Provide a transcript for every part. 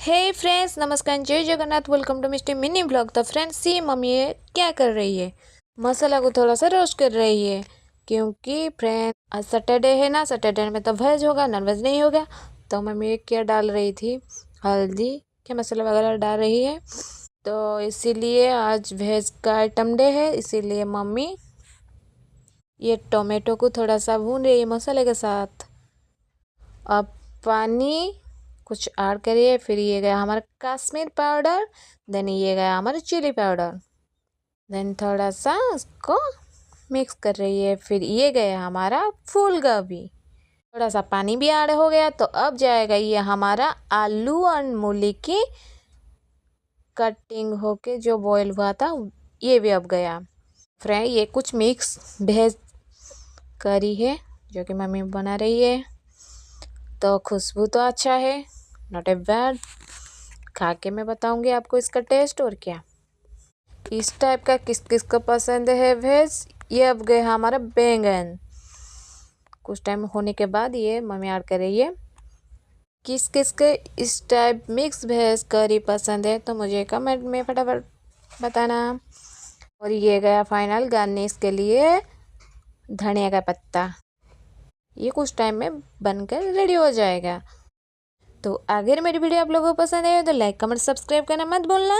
हे friends, नमस्कार, जय Jagannath. Welcome to mister mini blog. तो फ्रेंड्स, ये मम्मी क्या कर रही है, मसाला को थोड़ा सा रोस्ट कर रही है, क्योंकि फ्रेंड आज सैटरडे है ना। सैटरडे में तो वेज होगा, नॉन वेज नहीं होगा। तो मम्मी क्या डाल रही थी, हल्दी के मसाला वगैरह डाल रही है। तो इसीलिए आज वेज का आइटम डे है, इसीलिए मम्मी ये टोमेटो को थोड़ा सा भून रही है मसाले के साथ। अब पानी कुछ ऐड करिए। फिर ये गया हमारा कश्मीर पाउडर, देन ये गया हमारा चिली पाउडर, देन थोड़ा सा उसको मिक्स कर रही है। फिर ये गया हमारा फूल गोभी, थोड़ा सा पानी भी ऐड हो गया। तो अब जाएगा ये हमारा आलू और मूली की कटिंग होके जो बॉयल हुआ था, ये भी अब गया। फ्रेंड, ये कुछ मिक्स वेज करी है जो कि मम्मी बना रही है। तो खुशबू तो अच्छा है, नॉट ए बैड। खा के मैं बताऊंगी आपको इसका टेस्ट। और क्या इस टाइप का किस किस को पसंद है वेज। ये अब गए हमारा बैंगन। कुछ टाइम होने के बाद ये मम्मी ऐड कर रही है। किस किस के इस टाइप मिक्स वेज करी पसंद है तो मुझे कमेंट में फटाफट बताना। और ये गया फाइनल गार्निश के लिए धनिया का पत्ता। ये कुछ टाइम में बनकर रेडी हो जाएगा। तो अगर मेरी वीडियो आप लोगों को पसंद है तो लाइक कमेंट सब्सक्राइब करना मत भूलना।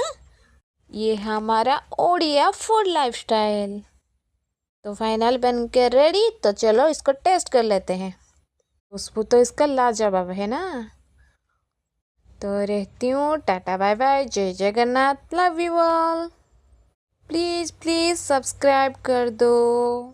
ये हमारा ओडिया फूड लाइफस्टाइल तो फाइनल बन के रेडी। तो चलो इसको टेस्ट कर लेते हैं। खुशबू तो इसका लाजवाब है ना। तो रहती हूँ, टाटा बाय बाय, जय Jagannath, love you all. Please please subscribe कर दो।